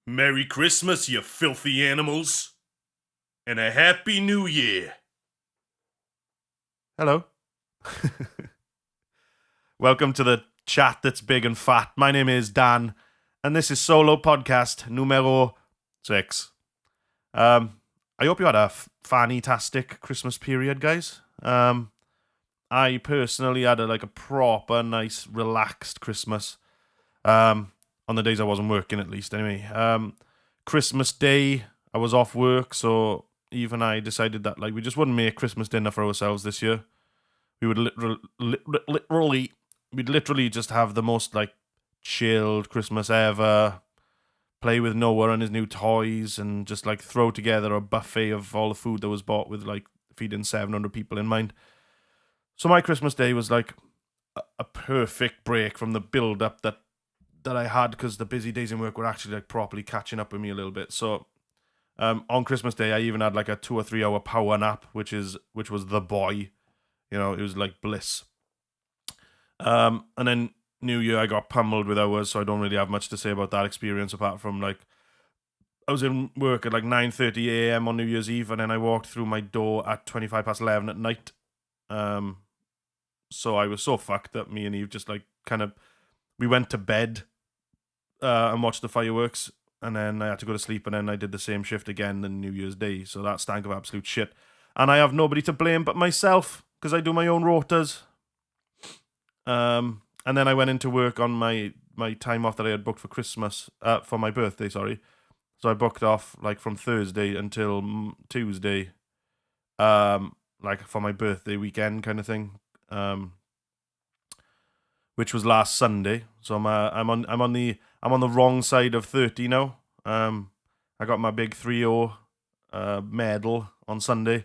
Merry Christmas, you filthy animals, and a Happy New Year. Hello. Welcome to the chat that's big and fat. My name is Dan, and this is Solo Podcast numero 6. I hope you had a fantastic Christmas period, guys. I personally had a proper nice, relaxed Christmas. On the days I wasn't working, at least. Anyway, Christmas Day, I was off work, so Eve and I decided that we just wouldn't make Christmas dinner for ourselves this year. We would literally just have the most chilled Christmas ever. Play with Noah and his new toys, and just throw together a buffet of all the food that was bought with feeding 700 people in mind. So my Christmas Day was a perfect break from the build up that I had, because the busy days in work were actually properly catching up with me a little bit. So on Christmas Day, I even had a 2 or 3 hour power nap, which was the boy. It was bliss. And then New Year, I got pummeled with hours, so I don't really have much to say about that experience, apart from I was in work at 9:30 a.m. on New Year's Eve, and then I walked through my door at 25 past 11 at night. So I was so fucked that me and Eve just we went to bed and watched the fireworks, and then I had to go to sleep, and then I did the same shift again on New Year's Day, so that stank of absolute shit. And I have nobody to blame but myself, because I do my own rotas. And then I went into work on my time off that I had booked for Christmas, for my birthday, sorry. So I booked off from Thursday until Tuesday, for my birthday weekend kind of thing. Which was last Sunday. So I'm on the wrong side of 30 now. I got my big 3-0 medal on Sunday.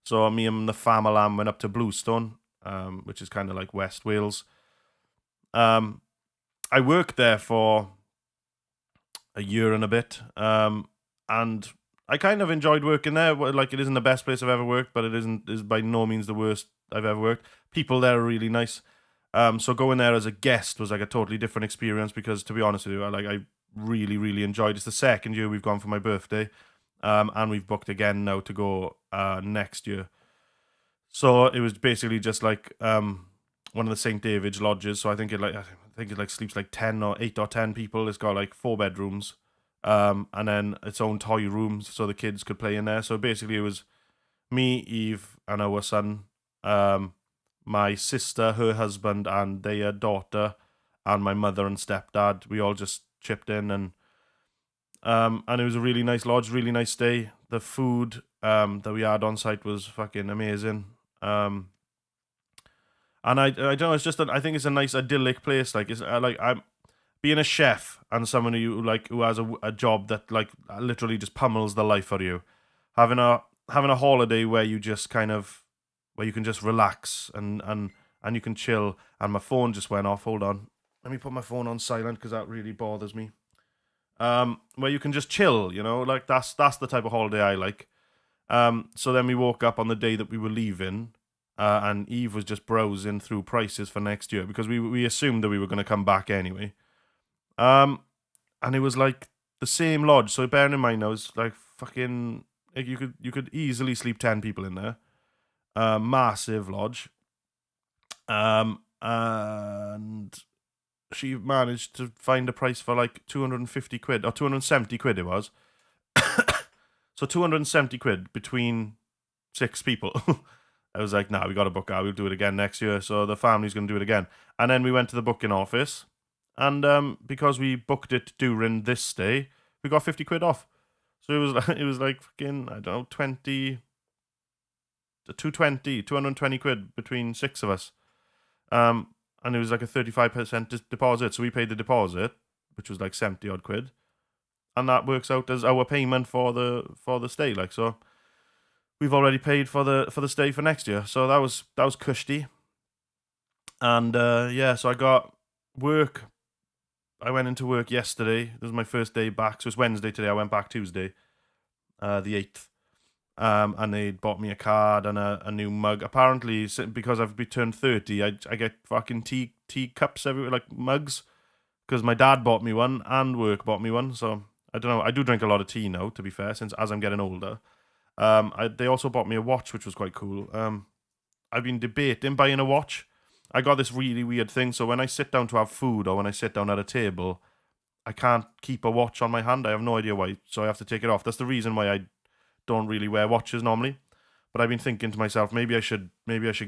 So me and the family went up to Bluestone, which is kind of West Wales. I worked there for a year and a bit, and I kind of enjoyed working there. It isn't the best place I've ever worked, but is by no means the worst I've ever worked. People there are really nice. So going there as a guest was a totally different experience, because, to be honest with you, I really, really enjoyed it. It's the second year we've gone for my birthday, and we've booked again now to go next year. So it was basically just one of the St. David's lodges. So I think it sleeps 10 or 8 or 10 people. It's got 4 bedrooms, and then its own toy rooms so the kids could play in there. So basically it was me, Eve, and our son, my sister, her husband, and their daughter, and my mother and stepdad. We all just chipped in, and it was a really nice lodge, really nice stay. The food that we had on site was fucking amazing. And I don't know, it's just I think it's a nice idyllic place. I'm being a chef and someone who has a job that literally just pummels the life out of you. Having a holiday where you just where you can just relax and you can chill. And my phone just went off. Hold on. Let me put my phone on silent, because that really bothers me. Where you can just chill, that's the type of holiday I like. So then we woke up on the day that we were leaving, and Eve was just browsing through prices for next year, because we assumed that we were going to come back anyway. And it was the same lodge. So bearing in mind, I was fucking, you could easily sleep 10 people in there. Massive lodge. And she managed to find a price for 250 quid, or 270 quid it was. So 270 quid between 6 people. I was like, nah, we got to book out. We'll do it again next year. So the family's going to do it again. And then we went to the booking office, and because we booked it during this stay, we got 50 quid off. So it was fucking, I don't know, 220 quid between 6 of us. And it was a 35% deposit. So we paid the deposit, which was 70 odd quid. And that works out as our payment for the stay. So we've already paid for the stay for next year. So that was cushy. And so I got work. I went into work yesterday. This was my first day back. So it's Wednesday today. I went back Tuesday, the 8th. And they bought me a card and a new mug. Apparently, because I've turned 30, I get fucking tea cups everywhere, mugs. because my dad bought me one and work bought me one. So I don't know. I do drink a lot of tea now, to be fair, since as I'm getting older. They also bought me a watch, which was quite cool. I've been debating buying a watch. I got this really weird thing. So when I sit down to have food or when I sit down at a table, I can't keep a watch on my hand. I have no idea why. So I have to take it off. That's the reason why I don't really wear watches normally. But I've been thinking to myself, maybe I should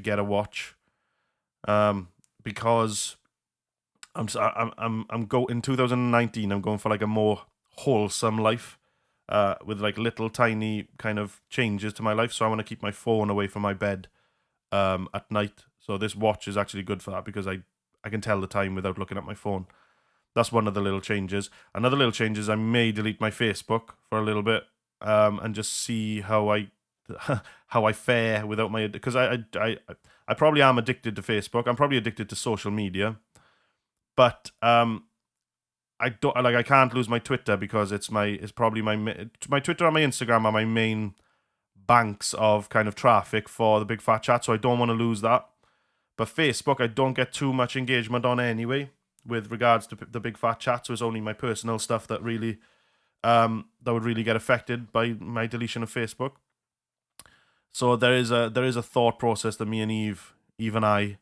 get a watch, because I'm go in 2019. I'm going for like a more wholesome life, with like little tiny kind of changes to my life. So I want to keep my phone away from my bed, at night. So this watch is actually good for that because I can tell the time without looking at my phone. That's one of the little changes. Another little change is I may delete my Facebook for a little bit, and just see how I how I fare without my, because I probably am addicted to Facebook. I'm probably addicted to social media, but I don't like, I can't lose my Twitter because it's probably my Twitter and my Instagram are my main banks of kind of traffic for the Big Fat Chat, so I don't want to lose that. But Facebook, I don't get too much engagement on anyway with regards to the Big Fat Chat, so it's only my personal stuff that really that would really get affected by my deletion of Facebook. So there is a thought process that me and Eve and I,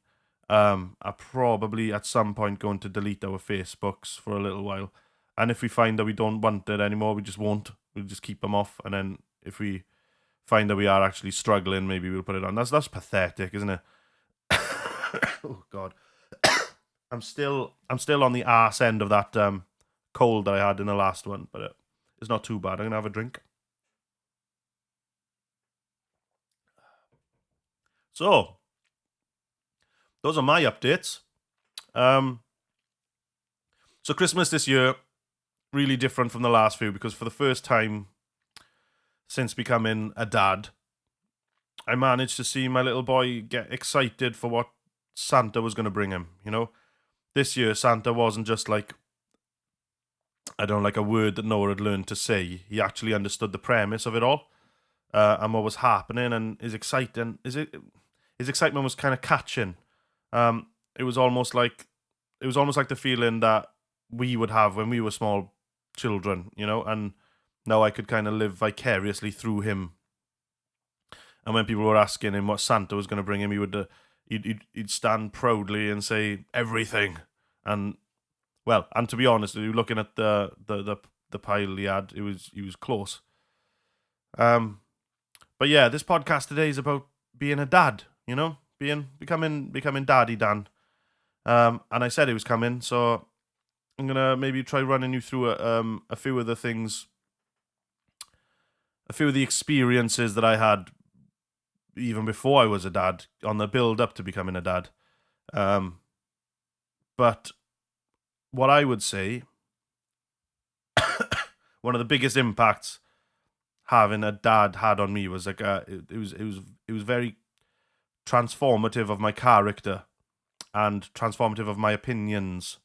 are probably at some point going to delete our Facebooks for a little while. And if we find that we don't want it anymore, we just won't. We'll just keep them off. And then if we find that we are actually struggling, maybe we'll put it on. That's pathetic, isn't it? Oh God, I'm still on the arse end of that cold that I had in the last one, but it's not too bad. I'm gonna have a drink. So those are my updates. So Christmas this year really different from the last few because for the first time since becoming a dad, I managed to see my little boy get excited for what Santa was going to bring him. You know, this year Santa wasn't just like, I don't know, like a word that Noah had learned to say. He actually understood the premise of it all, and what was happening, and his excitement was kind of catching. It was almost like the feeling that we would have when we were small children, you know, and now I could kind of live vicariously through him. And when people were asking him what Santa was going to bring him, he would he'd stand proudly and say everything. And well, and to be honest, looking at the pile he had, he was close. But yeah, this podcast today is about being a dad. You know, becoming Daddy Dan. And I said it was coming, so I'm gonna maybe try running you through a few of the things, a few of the experiences that I had even before I was a dad on the build up to becoming a dad. But what I would say, one of the biggest impacts having a dad had on me was like it was very transformative of my character and transformative of my opinions.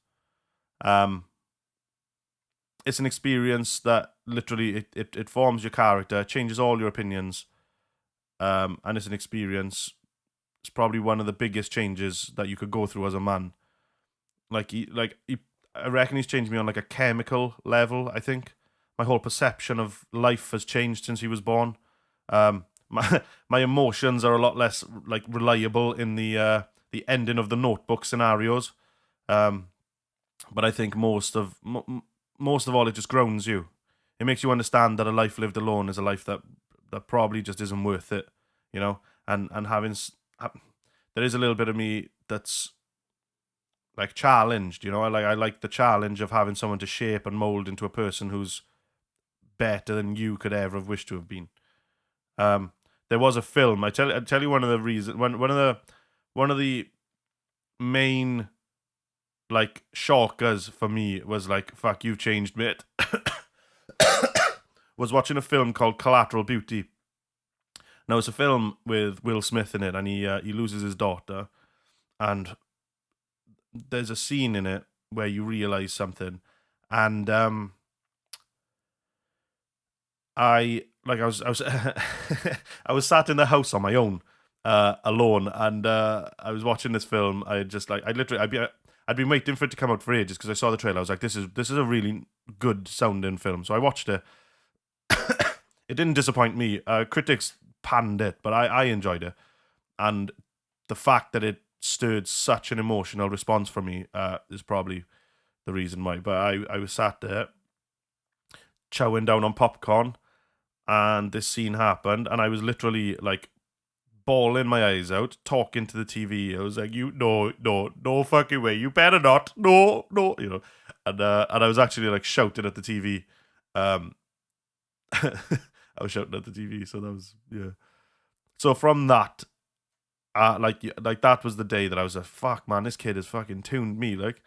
It's an experience that literally it forms your character, changes all your opinions, and it's an experience. It's probably one of the biggest changes that you could go through as a man. I reckon he's changed me on like a chemical level. I think my whole perception of life has changed since he was born. My emotions are a lot less like reliable in the ending of the Notebook scenarios. But I think most of all, it just grounds you. It makes you understand that a life lived alone is a life that probably just isn't worth it, you know. And having there is a little bit of me that's like challenged, you know. I like the challenge of having someone to shape and mold into a person who's better than you could ever have wished to have been. There was a film. I tell you one of the reasons. One of the main like shockers for me was like, fuck, you've changed, mate. Was watching a film called Collateral Beauty. Now it's a film with Will Smith in it, and he loses his daughter, and there's a scene in it where you realize something, and I was I was sat in the house on my own, alone, and I was watching this film. I'd I'd been waiting for it to come out for ages because I saw the trailer. I was like, this is a really good sounding film. So I watched it. It didn't disappoint me. Critics panned it, but I enjoyed it. And the fact that it stirred such an emotional response from me is probably the reason why. But I was sat there chowing down on popcorn, and this scene happened, and I was literally like bawling my eyes out, talking to the TV. I was like, no fucking way, you better not, no, you know. And I was actually like shouting at the TV. I was shouting at the TV, so that was, yeah. So from that, like that was the day that I was like, fuck man, this kid has fucking tuned me, like.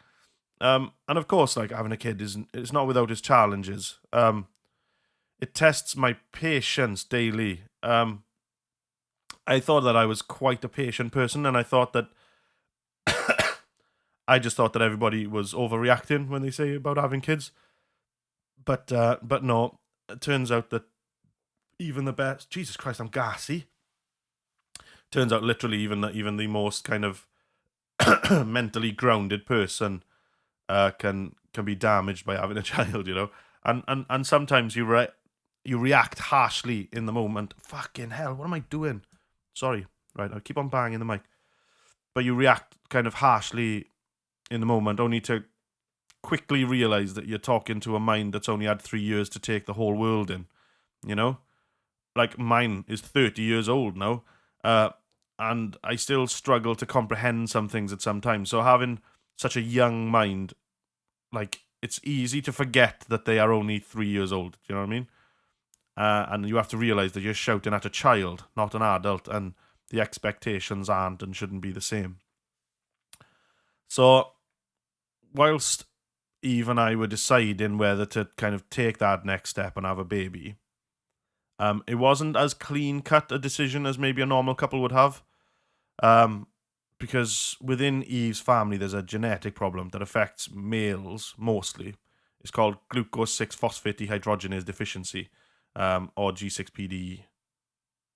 And of course, like, having a kid it's not without its challenges. It tests my patience daily. I thought that I was quite a patient person, and I thought that I just thought that everybody was overreacting when they say about having kids. But no, it turns out that even the best, Jesus Christ, I'm gassy. Turns out literally even the most kind of mentally grounded person can be damaged by having a child, you know. And sometimes you react harshly in the moment. Fucking hell, what am I doing? Sorry, right, I'll keep on banging the mic. But you react kind of harshly in the moment, only to quickly realize that you're talking to a mind that's only had 3 years to take the whole world in, you know? Like, mine is 30 years old now, and I still struggle to comprehend some things at some time. So having such a young mind, like, it's easy to forget that they are only 3 years old. Do you know what I mean? And you have to realize that you're shouting at a child, not an adult, and the expectations aren't and shouldn't be the same. So, whilst Eve and I were deciding whether to kind of take that next step and have a baby, it wasn't as clean-cut a decision as maybe a normal couple would have. Because within Eve's family, there's a genetic problem that affects males mostly. It's called glucose 6-phosphate dehydrogenase deficiency, or G6PD.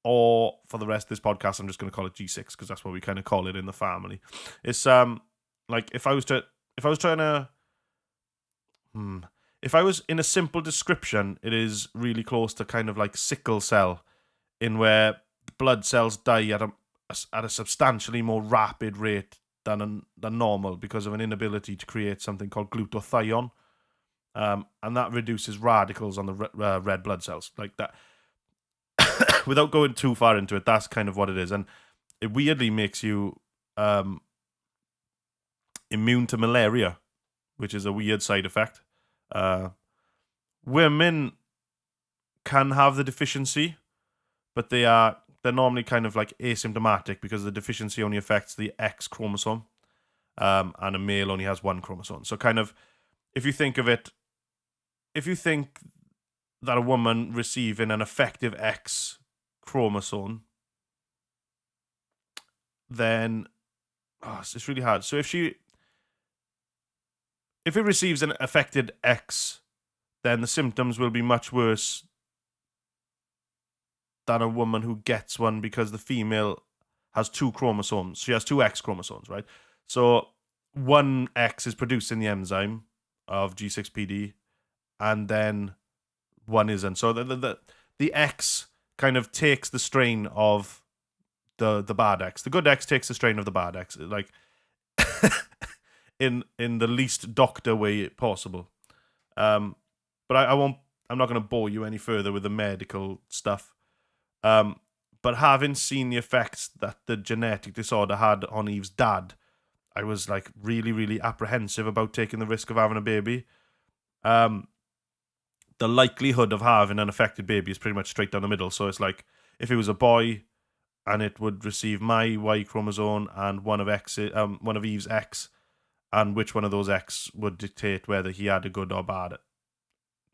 Or for the rest of this podcast, I'm just going to call it G6 because that's what we kind of call it in the family. It's like if I was in a simple description, it is really close to kind of like sickle cell, in where blood cells die at a substantially more rapid rate than normal because of an inability to create something called glutathione, and that reduces radicals on the red blood cells, like that. Without going too far into it, that's kind of what it is, and it weirdly makes you immune to malaria, which is a weird side effect. Women can have the deficiency, but they're normally kind of like asymptomatic because the deficiency only affects the X chromosome, and a male only has one chromosome. So kind of, if you think that a woman receiving an effective X chromosome, then it's really hard. So if it receives an affected X, then the symptoms will be much worse than a woman who gets one because the female has two chromosomes. She has two X chromosomes, right? So one X is producing the enzyme of G6PD, and then one isn't. So the X kind of takes the strain of the bad X. The good X takes the strain of the bad X, like in the least doctor way possible. But I'm not going to bore you any further with the medical stuff. But having seen the effects that the genetic disorder had on Eve's dad, I was like really, really apprehensive about taking the risk of having a baby. The likelihood of having an affected baby is pretty much straight down the middle. So it's like, if it was a boy and it would receive my Y chromosome and one of Eve's X, and which one of those X would dictate whether he had a good or bad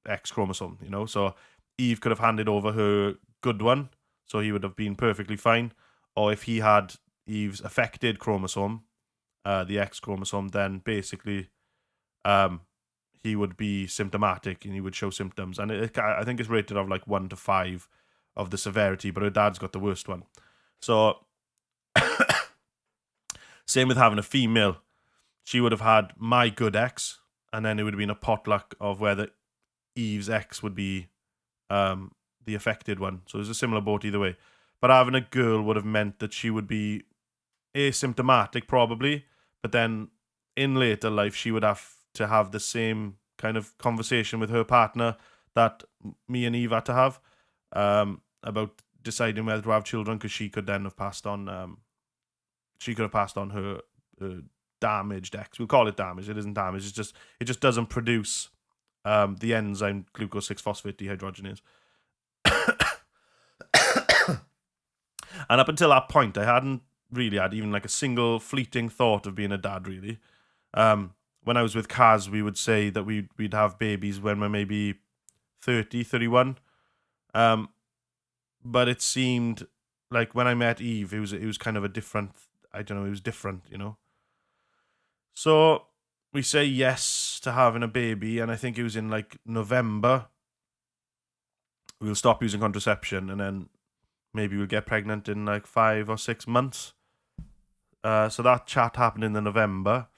X chromosome, you know? So Eve could have handed over her good one, so he would have been perfectly fine. Or if he had Eve's affected chromosome, the X chromosome, then basically he would be symptomatic and he would show symptoms. And I think it's rated of like 1 to 5 of the severity, but her dad's got the worst one. So same with having a female. she would have had my good ex, and then it would have been a potluck of whether Eve's ex would be the affected one. So there's a similar boat either way. But having a girl would have meant that she would be asymptomatic probably, but then in later life she would have to have the same kind of conversation with her partner that me and Eve had to have about deciding whether to have children, because she could then have passed on she could have passed on her damaged ex. We'll call it damage. It isn't damage. It just doesn't produce the enzyme glucose 6-phosphate dehydrogenase. And up until that point, I hadn't really had even like a single fleeting thought of being a dad, really. When I was with Kaz, we would say that we'd have babies when we're maybe 30, 31. But it seemed like when I met Eve, it was kind of a different, I don't know, it was different, you know? So we say yes to having a baby, and I think it was in like November. We'll stop using contraception, and then maybe we'll get pregnant in like 5 or 6 months. So that chat happened in the November.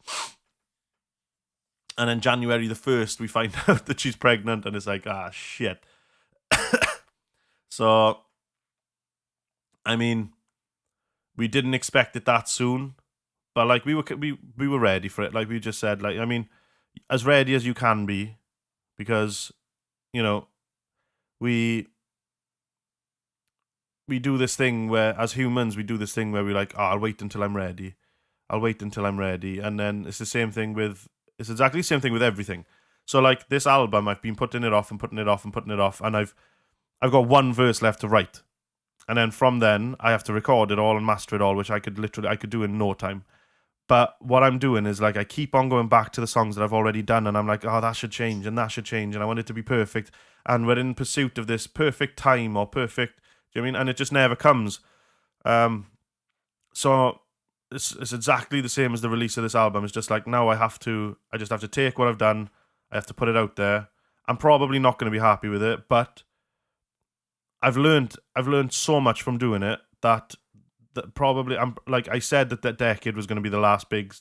And then January the 1st, we find out that she's pregnant, and it's like, shit. So, I mean, we didn't expect it that soon, but like we were ready for it. Like we just said, like, I mean, as ready as you can be, because, you know, we do this thing where, as humans, we do this thing where we're like, I'll wait until I'm ready. I'll wait until I'm ready. And then it's exactly the same thing with everything. So like this album, I've been putting it off and putting it off and putting it off. And I've got one verse left to write. And then from then, I have to record it all and master it all, which I could do in no time. But what I'm doing is like, I keep on going back to the songs that I've already done. And I'm like, that should change and that should change. And I want it to be perfect. And we're in pursuit of this perfect time or perfect, do you know what I mean? And it just never comes. So it's exactly the same as the release of this album. It's just like, now I just have to take what I've done. I have to put it out there. I'm probably not going to be happy with it, but I've learned so much from doing it that probably, I'm like I said, that decade was going to be the last big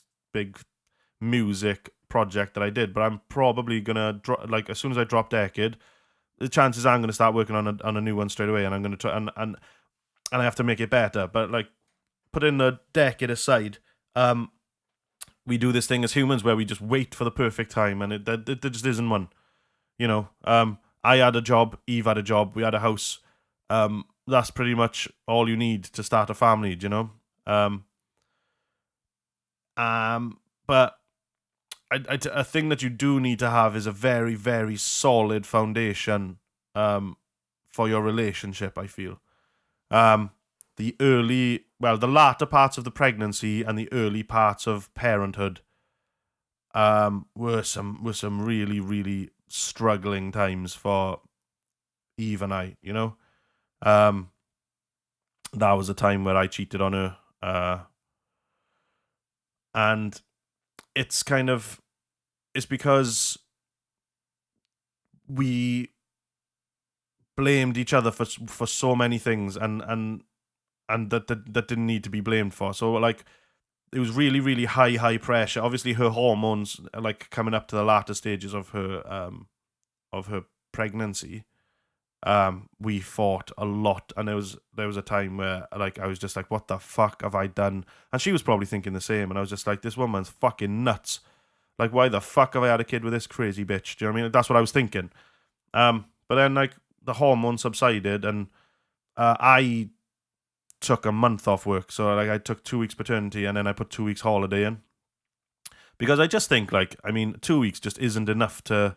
music project that I did, but I'm probably gonna like as soon as I drop Decade, the chances are I'm gonna start working on a new one straight away, and I'm gonna try and I have to make it better. But like, putting the Decade aside, we do this thing as humans where we just wait for the perfect time, and there just isn't one. You know, I had a job, Eve had a job, we had a house. That's pretty much all you need to start a family, do you know? But a thing that you do need to have is a very, very solid foundation for your relationship, I feel. The latter parts of the pregnancy and the early parts of parenthood were some really, really struggling times for Eve and I, you know? That was a time where I cheated on her. And it's because we blamed each other for so many things, and that didn't need to be blamed for. So like, it was really, really high pressure. Obviously, her hormones, like coming up to the latter stages of her pregnancy, we fought a lot, and there was a time where like I was just like, what the fuck have I done? And she was probably thinking the same, and I was just like, this woman's fucking nuts. Like, why the fuck have I had a kid with this crazy bitch? Do you know what I mean? That's what I was thinking. But then like the hormones subsided, and I took a month off work. So like I took 2 weeks paternity, and then I put 2 weeks holiday in, because I just think, like, I mean, 2 weeks just isn't enough to,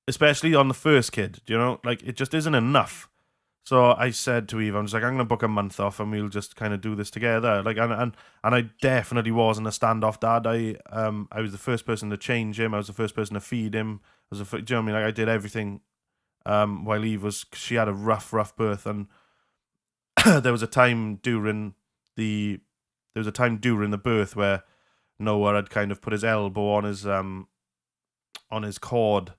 especially on the first kid, you know, like it just isn't enough. So I said to Eve, I'm just like, I'm gonna book a month off, and we'll just kind of do this together. Like, and I definitely wasn't a standoff dad. I was the first person to change him. I was the first person to feed him. Do you know what I mean? Like, I did everything. While Eve she had a rough birth, and there was a time during the birth where Noah had kind of put his elbow on his cord,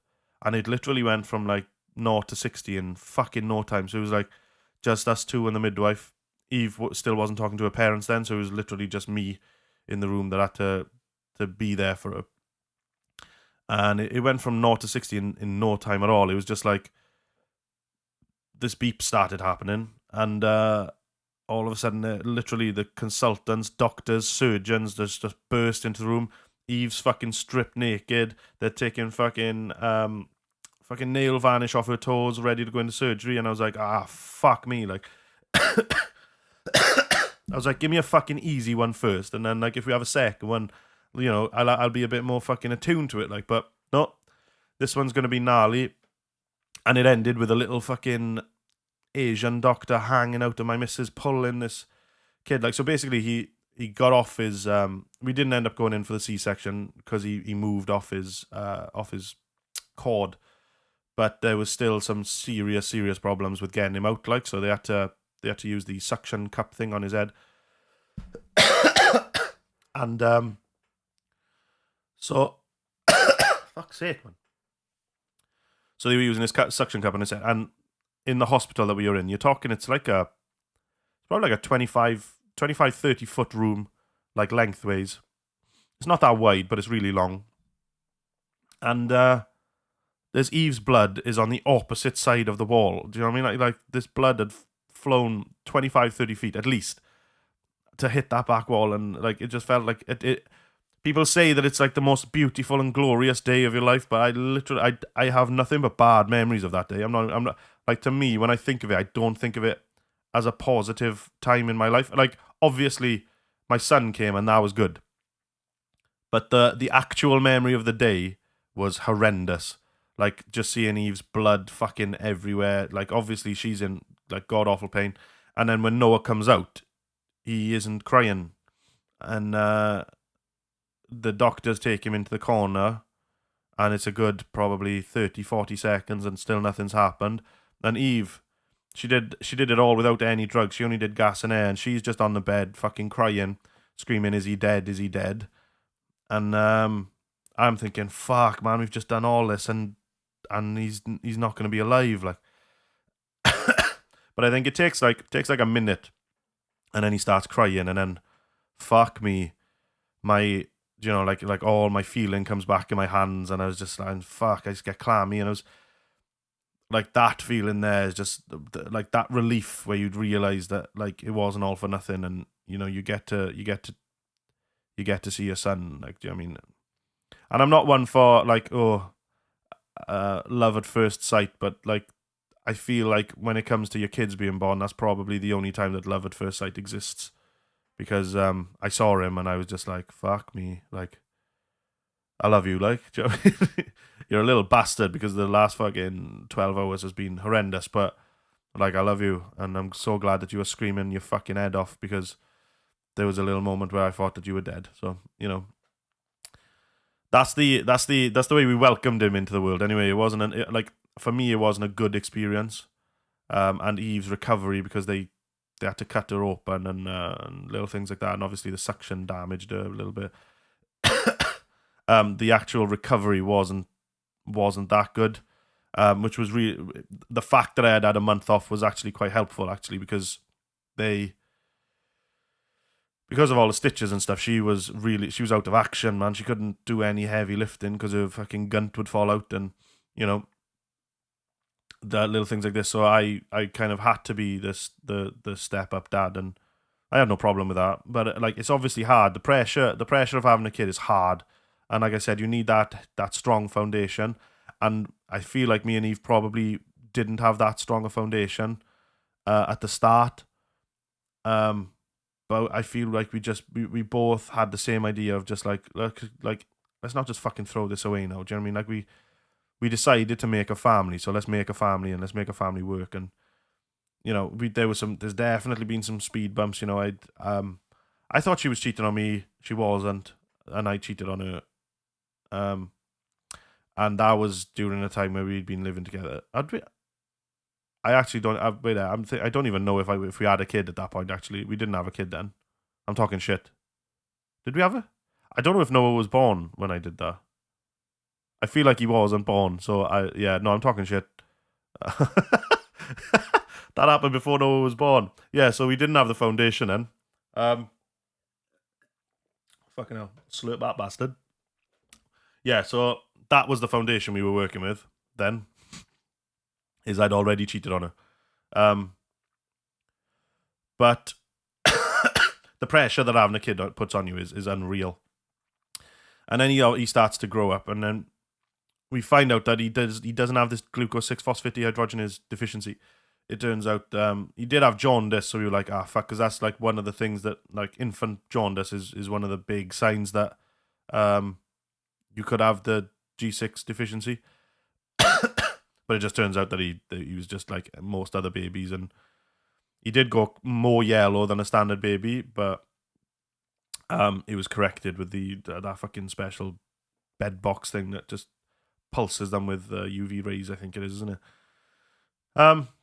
and it literally went from like 0 to 60 in fucking no time. So it was like just us two and the midwife. Eve still wasn't talking to her parents then, so it was literally just me in the room that had to be there for her. And it went from 0 to 60 in no time at all. It was just like this beep started happening, and all of a sudden, literally the consultants, doctors, surgeons just burst into the room. Eve's fucking stripped naked. They're taking fucking nail varnish off her toes, ready to go into surgery. And I was like, fuck me. Like, I was like, give me a fucking easy one first, and then like if we have a second one, you know, I'll be a bit more fucking attuned to it. Like, but no, this one's gonna be gnarly. And it ended with a little fucking Asian doctor hanging out of my missus, pulling this kid. Like, so basically he got off his we didn't end up going in for the C-section because he moved off his cord, but there was still some serious problems with getting him out, like, so they had to use the suction cup thing on his head. And so fuck's sake, man. So they were using this suction cup on his head, and in the hospital that we were in, you're talking, it's probably like a 25, 30 foot room, like lengthways. It's not that wide, but it's really long. And there's Eve's blood is on the opposite side of the wall. Do you know what I mean? Like this blood had flown 25, 30 feet at least to hit that back wall, and like it just felt like it. People say that it's like the most beautiful and glorious day of your life, but I have nothing but bad memories of that day. I'm not like, to me, when I think of it, I don't think of it as a positive time in my life. Like, obviously my son came and that was good, but the actual memory of the day was horrendous. Like, just seeing Eve's blood fucking everywhere. Like, obviously she's in like god awful pain, and then when Noah comes out, he isn't crying, and the doctors take him into the corner, and it's a good probably 30, 40 seconds, and still nothing's happened. And Eve, she did it all without any drugs. She only did gas and air, and she's just on the bed fucking crying, screaming, "Is he dead? Is he dead?" And I'm thinking, fuck, man, we've just done all this, and he's not going to be alive. Like, but I think it takes like a minute, and then he starts crying, and then fuck me, you know, like all my feeling comes back in my hands, and I was just like, fuck, I just get clammy, and I was like, that feeling there is just like that relief where you'd realize that like it wasn't all for nothing, and you know, you get to see your son. Like, do you know what I mean? And I'm not one for like, love at first sight, but like, I feel like when it comes to your kids being born, that's probably the only time that love at first sight exists. Because I saw him and I was just like, fuck me, like, I love you, like, do you know what I mean? You're a little bastard because the last fucking 12 hours has been horrendous, but like, I love you, and I'm so glad that you were screaming your fucking head off, because there was a little moment where I thought that you were dead. So, you know, that's the way we welcomed him into the world. Anyway, it wasn't like, for me, it wasn't a good experience. And Eve's recovery, because they had to cut her open, and little things like that, and obviously the suction damaged her a little bit. The actual recovery wasn't that good, which was really, the fact that I had a month off was actually quite helpful, actually, because of all the stitches and stuff, she was out of action, man. She couldn't do any heavy lifting because her fucking gunt would fall out, and you know, the little things like this. So I kind of had to be the step up dad, and I had no problem with that. But like, it's obviously hard. The pressure of having a kid is hard, and like I said, you need that strong foundation. And I feel like me and Eve probably didn't have that strong a foundation at the start. But I feel like we both had the same idea of just like, look, like, let's not just fucking throw this away now. Do you know what I mean? Like, we decided to make a family, so let's make a family, and let's make a family work. And you know, there's definitely been some speed bumps. You know, I thought she was cheating on me. She wasn't, and I cheated on her. And that was during a time where we'd been living together. I actually don't. I don't even know if we had a kid at that point. Actually, we didn't have a kid then. I'm talking shit. Did we have it? I don't know if Noah was born when I did that. I feel like he wasn't born, so I'm talking shit. That happened before Noah was born. Yeah, so we didn't have the foundation then. Fucking hell. Slurp that bastard. Yeah, so that was the foundation we were working with then, is I'd already cheated on her. But the pressure that having a kid puts on you is unreal. And then he starts to grow up, and then we find out that he doesn't have this glucose 6-phosphate dehydrogenase deficiency. It turns out he did have jaundice, so we were like, fuck, because that's like one of the things that, like, infant jaundice is one of the big signs that you could have the G6 deficiency. But it just turns out that he was just like most other babies, and he did go more yellow than a standard baby, but it was corrected with that fucking special bed box thing that just pulses them with UV rays, I think it is, isn't it?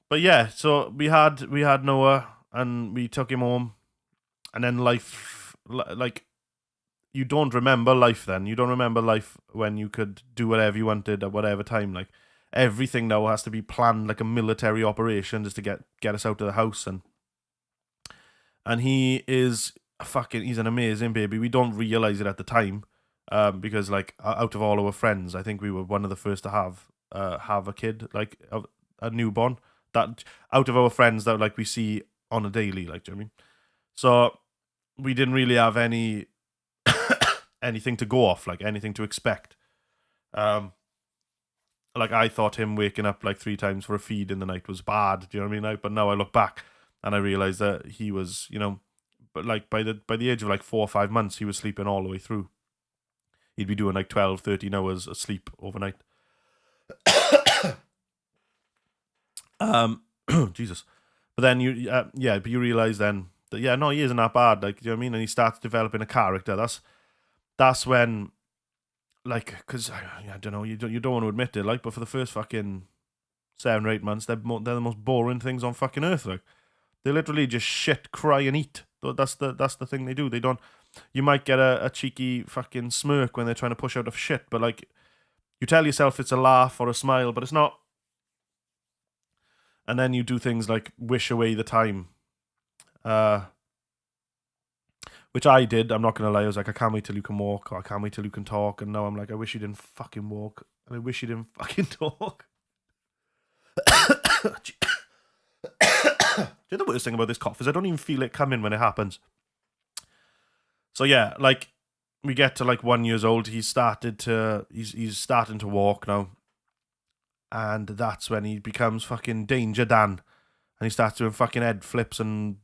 But yeah, so we had Noah, and we took him home, and then life, like, you don't remember life then. You don't remember life when you could do whatever you wanted at whatever time. Like, everything now has to be planned like a military operation just to get us out of the house, and he is he's an amazing baby. We don't realize it at the time, because like out of all our friends, I think we were one of the first to have a kid, like a newborn. That out of our friends that like we see on a daily, like, do you know what I mean? So we didn't really have anything to go off, like anything to expect. Like, I thought him waking up like 3 times for a feed in the night was bad. Do you know what I mean? Like, but now I look back and I realize that he was, but like by the age of like 4 or 5 months, he was sleeping all the way through. He'd be doing like 12, 13 hours of sleep overnight. Jesus. But then you realize then that, he isn't that bad. Like, do you know what I mean? And he starts developing a character. That's when, like, because I don't know, you don't want to admit it, like, but for the first fucking 7 or 8 months, they're the most boring things on fucking earth. Like, they literally just shit, cry, and eat. That's the thing they do. They don't. You might get a cheeky fucking smirk when they're trying to push out of shit, but like, you tell yourself it's a laugh or a smile, but it's not. And then you do things like wish away the time, which I did. I'm not going to lie. I was like, I can't wait till you can walk, or I can't wait till you can talk. And now I'm like, I wish you didn't fucking walk, and I wish you didn't fucking talk. The worst thing about this cough is I don't even feel it coming when it happens. So yeah, like, we get to like 1 year old. He's starting to walk now. And that's when he becomes fucking Danger Dan. And he starts doing fucking head flips and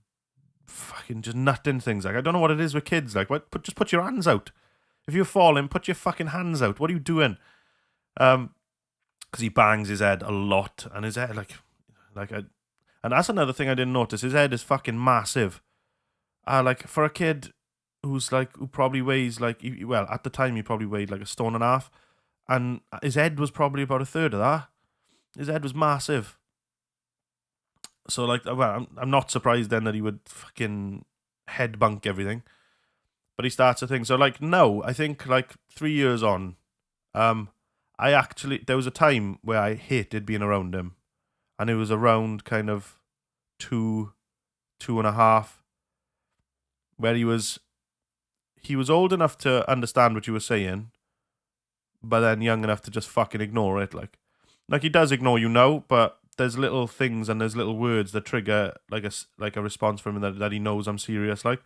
fucking just nutting things. Like, I don't know what it is with kids. Like, just put your hands out. If you're falling, put your fucking hands out. What are you doing? Because he bangs his head a lot. And his head, and that's another thing I didn't notice. His head is fucking massive. Like, for a kid who probably weighs, like, well, at the time he probably weighed like 1.5 stone. And his head was probably about 1/3 of that. His head was massive. So, like, well, I'm not surprised then that he would fucking head bunk everything. But he starts to think. So, like, no, I think, like, 3 years on, there was a time where I hated being around him. And it was around kind of 2.5, where he was old enough to understand what you were saying, but then young enough to just fucking ignore it. Like he does ignore you now, but there's little things and there's little words that trigger like a response from him that he knows I'm serious. Like,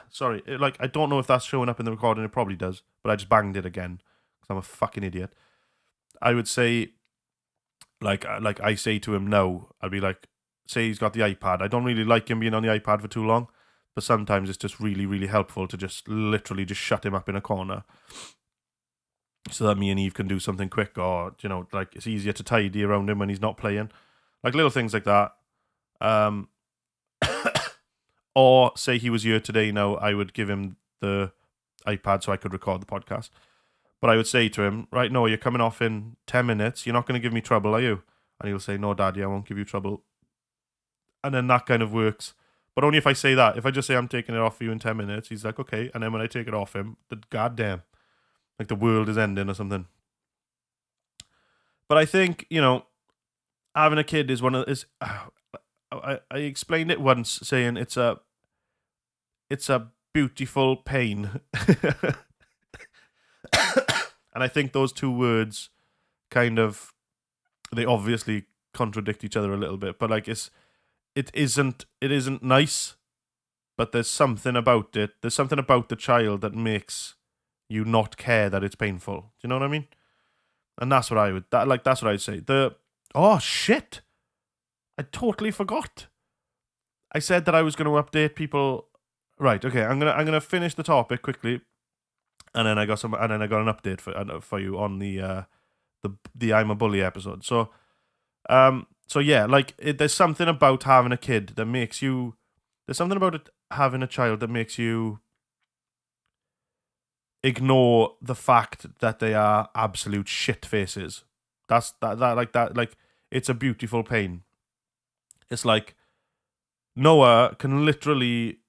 sorry, I don't know if that's showing up in the recording. It probably does, but I just banged it again because I'm a fucking idiot. I would say, like I say to him now, I'd be like, say he's got the iPad. I don't really like him being on the iPad for too long, but sometimes it's just really, really helpful to just literally just shut him up in a corner so that me and Eve can do something quick, or, like, it's easier to tidy around him when he's not playing. Like, little things like that. Or say he was here today now, I would give him the iPad so I could record the podcast. But I would say to him, right, no, you're coming off in 10 minutes. You're not going to give me trouble, are you? And he'll say, no, Daddy, I won't give you trouble. And then that kind of works. But only if I say that. If I just say I'm taking it off for you in 10 minutes, he's like, okay. And then when I take it off him, goddamn, like the world is ending or something. But I think, having a kid is I explained it once, saying it's a beautiful pain. And I think those two words kind of, they obviously contradict each other a little bit, but like it isn't nice, but there's something about it. There's something about the child that makes you not care that it's painful. Do you know what I mean? And that's what that's what I'd say. Oh shit. I totally forgot. I said that I was going to update people. Right, okay. I'm going to finish the topic quickly. And then I got an update for you on the I'm a Bully episode. So yeah, like there's something about having a kid that makes you. There's something about it having a child that makes you ignore the fact that they are absolute shit faces. Like it's a beautiful pain. It's like Noah can literally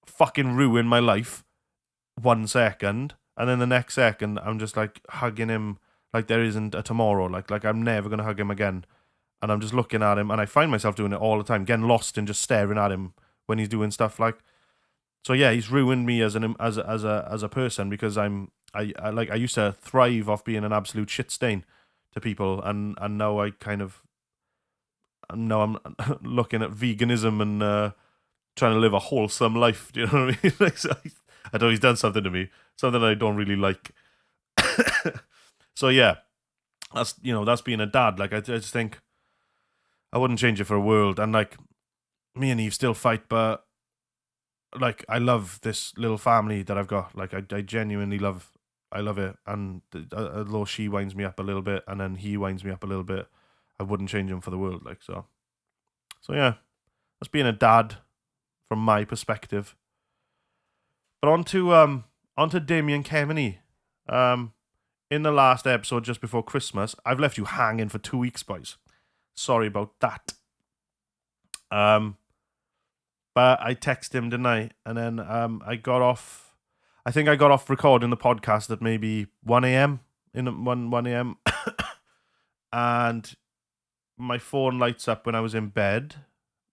fucking ruin my life 1 second, and then the next second I'm just like hugging him like there isn't a tomorrow. Like I'm never gonna hug him again. And I'm just looking at him, and I find myself doing it all the time, getting lost in just staring at him when he's doing stuff like. So yeah, he's ruined me as a person, because I used to thrive off being an absolute shit stain to people, and now I'm looking at veganism and trying to live a wholesome life. Do you know what I mean? Like, so I know he's done something to me, something I don't really like. So yeah, that's being a dad. Like I just think I wouldn't change it for a world. And like me and Eve still fight, but like I love this little family that I've got. Like I genuinely love it. And although she winds me up a little bit, and then he winds me up a little bit, I wouldn't change him for the world. Like so yeah, that's being a dad from my perspective. But on to Damien Kemeny. In the last episode just before Christmas, I've left you hanging for 2 weeks, boys. Sorry about that. But I texted him tonight, and then I got off. I think I got off recording the podcast at maybe 1 a.m. in 1 a.m. And my phone lights up when I was in bed.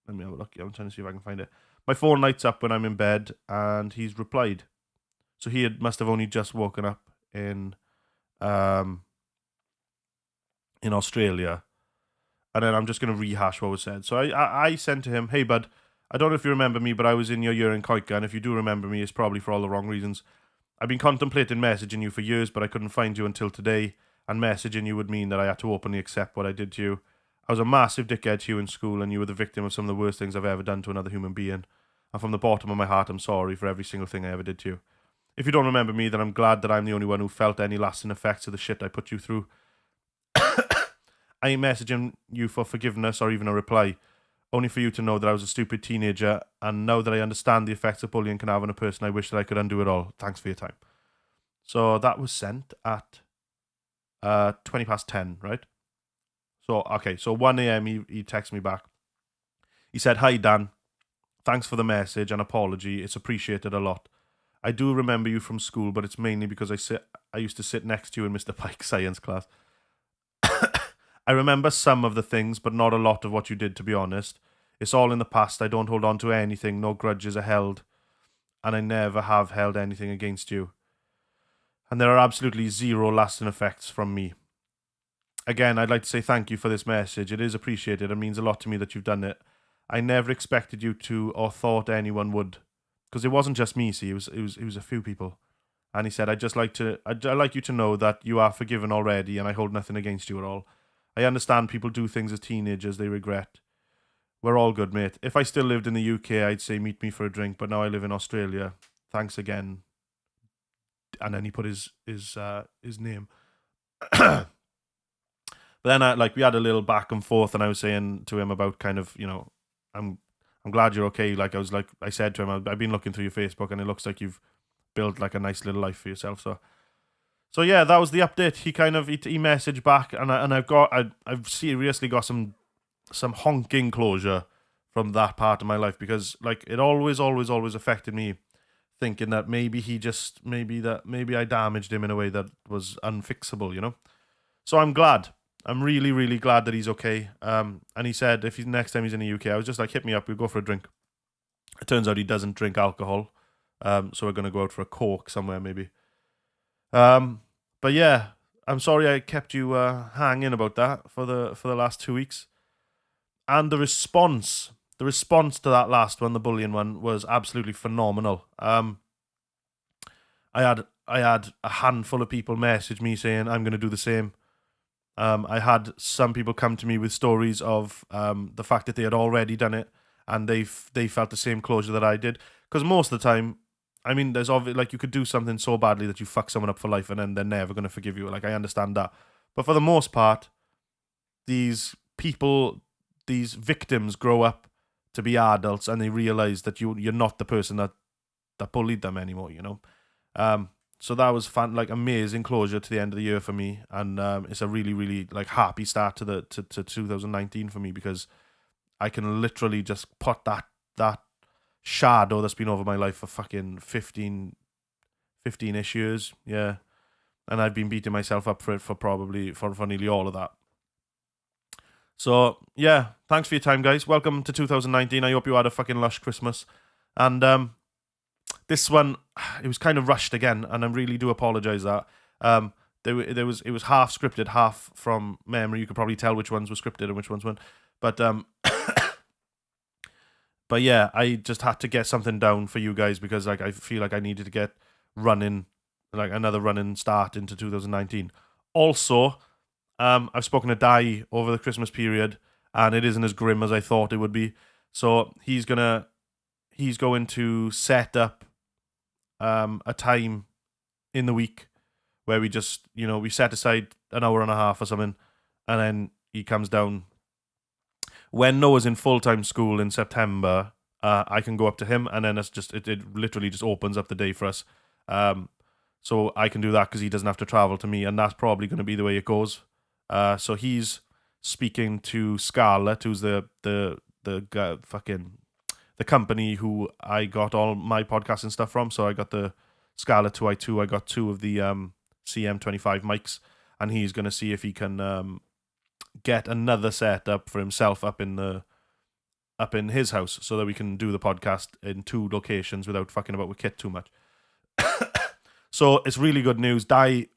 Let me have a look. I'm trying to see if I can find it. My phone lights up when I'm in bed, and he's replied. So he must have only just woken up in Australia. And then I'm just going to rehash what was said. So I sent to him, "Hey, bud, I don't know if you remember me, but I was in your year in Koika, and if you do remember me, it's probably for all the wrong reasons. I've been contemplating messaging you for years, but I couldn't find you until today, and messaging you would mean that I had to openly accept what I did to you. I was a massive dickhead to you in school, and you were the victim of some of the worst things I've ever done to another human being. And from the bottom of my heart, I'm sorry for every single thing I ever did to you. If you don't remember me, then I'm glad that I'm the only one who felt any lasting effects of the shit I put you through. I ain't messaging you for forgiveness or even a reply, only for you to know that I was a stupid teenager, and now that I understand the effects that bullying can have on a person, I wish that I could undo it all. Thanks for your time." So that was sent at 20 past 10, right? So, okay, so 1 a.m. he texted me back. He said, "Hi, Dan. Thanks for the message and apology. It's appreciated a lot. I do remember you from school, but it's mainly because I used to sit next to you in Mr. Pike's science class. I remember some of the things, but not a lot of what you did, to be honest. It's all in the past. I don't hold on to anything. No grudges are held. And I never have held anything against you. And there are absolutely zero lasting effects from me. Again, I'd like to say thank you for this message. It is appreciated and means a lot to me that you've done it. I never expected you to or thought anyone would. Because it wasn't just me, see. It was a few people. And he said, I'd like you to know that you are forgiven already, and I hold nothing against you at all. I understand people do things as teenagers they regret. We're all good, mate. If I still lived in the UK, I'd say meet me for a drink, but now I live in Australia. Thanks again." And then he put his name. But then we had a little back and forth, and I was saying to him about kind of, I'm glad you're okay. Like I said to him, I've been looking through your Facebook, and it looks like you've built like a nice little life for yourself. So yeah, that was the update. He kind of he messaged back, and I've seriously got some honking closure from that part of my life, because like it always affected me, thinking that maybe I damaged him in a way that was unfixable, So I'm glad. I'm really, really glad that he's okay. And he said next time he's in the UK, I was just like, hit me up, we'll go for a drink. It turns out he doesn't drink alcohol. So we're gonna go out for a Coke somewhere maybe. But yeah, I'm sorry I kept you hanging about that for the last 2 weeks. And the response to that last one, the bullying one, was absolutely phenomenal. I had a handful of people message me saying I'm going to do the same. I had some people come to me with stories of the fact that they had already done it and they felt the same closure that I did. Because most of the time, I mean, there's obviously, like, you could do something so badly that you fuck someone up for life and then they're never going to forgive you. Like, I understand that. But for the most part, these people, these victims grow up to be adults and they realize that you're not the person that bullied them anymore, you know? So that was like amazing closure to the end of the year for me, and it's a really, really like happy start to 2019 for me, because I can literally just put that shadow that's been over my life for fucking 15-ish years, yeah, and I've been beating myself up for it for nearly all of that. So yeah, thanks for your time, guys. Welcome to 2019. I hope you had a fucking lush Christmas, and this one, it was kind of rushed again, and I really do apologise that. It was half scripted, half from memory. You could probably tell which ones were scripted and which ones weren't. But but yeah, I just had to get something down for you guys, because like I feel like I needed to get running, like another running start into 2019. Also, I've spoken to Dai over the Christmas period, and it isn't as grim as I thought it would be. So he's going to set up a time in the week where we just, we set aside an hour and a half or something, and then he comes down. When Noah's in full-time school in September, I can go up to him, and then it literally just opens up the day for us. So I can do that because he doesn't have to travel to me, and that's probably going to be the way it goes. So he's speaking to Scarlett, who's the company who I got all my podcasts and stuff from. So I got the Scarlett 2i2. I got 2 of the CM25 mics, and he's going to see if he can get another setup for himself up in his house, so that we can do the podcast in 2 locations without fucking about with kit too much. So it's really good news. Dai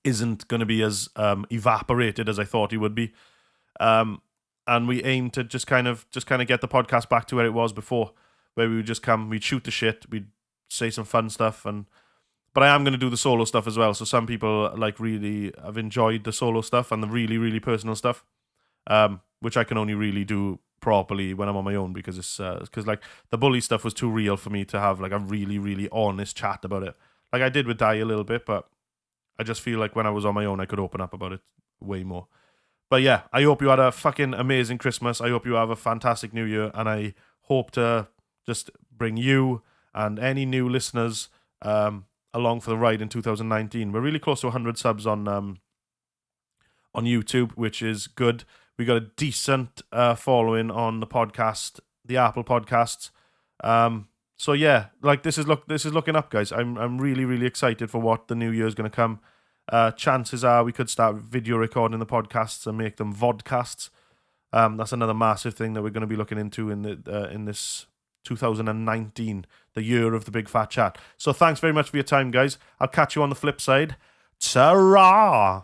isn't going to be as evaporated as I thought he would be. And we aim to just kind of get the podcast back to where it was before, where we would just come, we'd shoot the shit, we'd say some fun stuff, but I am going to do the solo stuff as well. So some people like really have enjoyed the solo stuff and the really, really personal stuff, which I can only really do properly when I'm on my own, because it's because like the bully stuff was too real for me to have like a really, really honest chat about it. Like I did with Dai a little bit, but I just feel like when I was on my own, I could open up about it way more. But yeah, I hope you had a fucking amazing Christmas. I hope you have a fantastic New Year, and I hope to just bring you and any new listeners along for the ride in 2019. We're really close to 100 subs on YouTube, which is good. We got a decent following on the podcast, the Apple podcasts. So yeah, like this is looking up, guys. I'm really, really excited for what the new year is going to come. Chances are we could start video recording the podcasts and make them vodcasts. That's another massive thing that we're going to be looking into in this 2019, the year of the Big Fat Chat. So thanks very much for your time, guys. I'll catch you on the flip side. Ta-ra!